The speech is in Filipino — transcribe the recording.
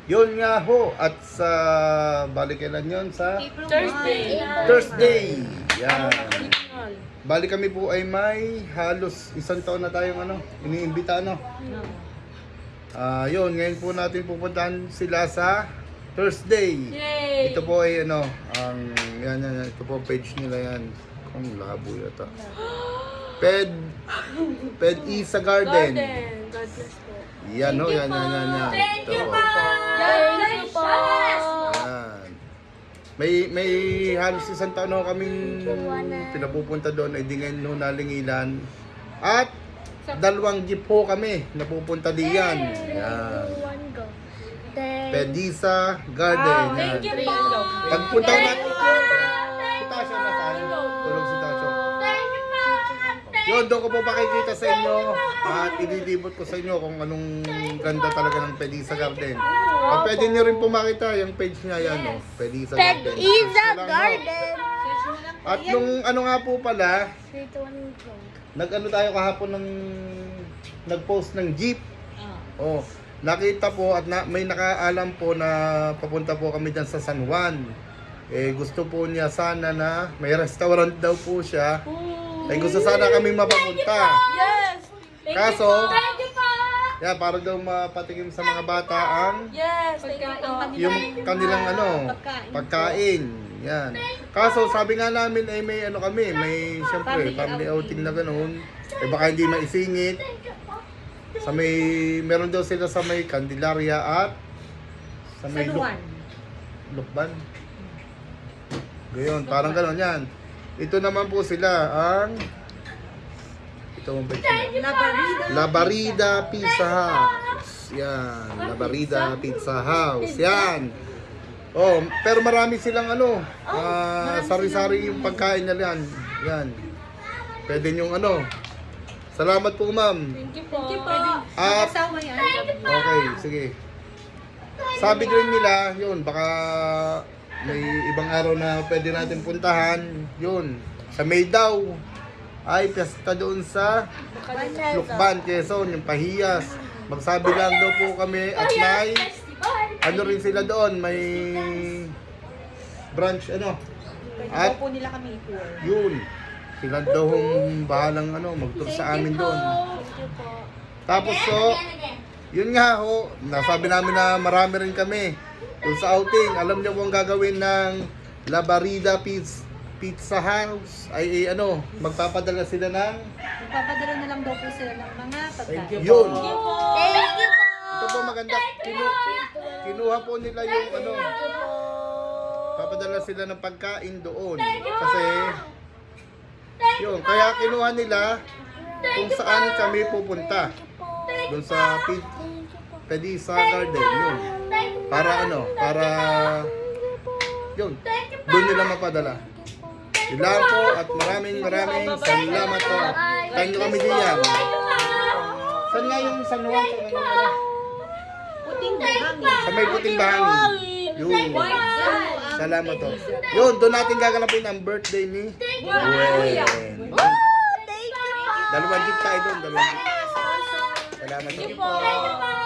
Yun nga ho. At sa balik kailan yun? Sa Thursday. Thursday. Yan. Bali kami po ay may halos isang taon na tayong iniimbita yun, ngayon po natin pupuntahan sila sa Thursday. Yay! Ito po ay yan, ito po page nila yan. Ang labo yata. Ped Isa Garden. God bless po. Yan ho, yan. Thank Ito you po. po! Thank you po! Yan. May halos isang taon ho kaming pinapupunta doon ay di ngayon ho nalingilan. At 2 jeep ho kami napupunta diyan. Yan. Pedisa Garden. Yan. Thank you po! Pagpunta natin si Tasha na saan? Tulog si Tasha. Thank you po! Yun, doon ko po pakikita sa inyo at ililibot ko sa inyo kung anong ganda talaga ng Pedisa Garden. At pwede nyo rin po makita yung page niya yan, no? Pedisa Garden. Pedisa Search nyo lang, no? Garden. At nung nga po pala, nag-ano tayo kahapon nag-post ng jeep. Oh, nakita po at may nakaalam po na papunta po kami dyan sa San Juan. Gusto po niya sana na may restaurant daw po siya. Gusto sana kami mapapunta. Yes! Thank Kaso, Thank you po! para daw mapatikim sa mga bata ang Yes! Thank you po! yung kanilang pagkain. Yan. Kaso sabi nga namin ay may kami, may siyempre family outing na ganoon. Baka hindi maisingit. Meron daw sila sa may Candelaria at sa may Lukban. Gayon, parang gano'n yan. Ito naman po sila ito ang La Barida Pizza House. Yan, La Barida Pizza House. Yan. Oh, pero marami silang sari-sari yung pagkain nila yan. Yan. Pwede yung Salamat po, ma'am. Thank you po! At okay, sige. Sabi din nila, yun, baka may ibang araw na pwede natin puntahan. Yun, sa May daw. Ay, piyesta doon sa Lukban, Quezon, yung Pahiyas. Magsabi lang daw po kami at may rin sila doon, may branch at po nila kami i-tour. yun, sila daw ang bahalang mag-tour sa amin doon. Tapos yun nga ho, nasabi namin na marami rin kami doon sa outing. Alam niyo kung gagawin ng La Barida Pizza House ay magpapadala sila ng Magpapadala na lang daw po sila ng mga pagkain. yun. Thank you po! Ito po maganda. Kinuha po nila yung papadala sila ng pagkain doon. Kasi yun, kaya kinuha nila kung saan kami pupunta. Doon sa Pedisa Garden, yun. Para yun, doon nila mapadala. Yun lang po at maraming salamat po. Thank you kami diyan. Saan nga yung San Juan? Puting bahangin. Sa may puting bahangin. Yun. Salamat po. Yun, doon natin gaganapin ang birthday ni Gwen. Thank you po! Dalawang jeep tayo doon, dalawang jeep. Salamat po. Thank you po!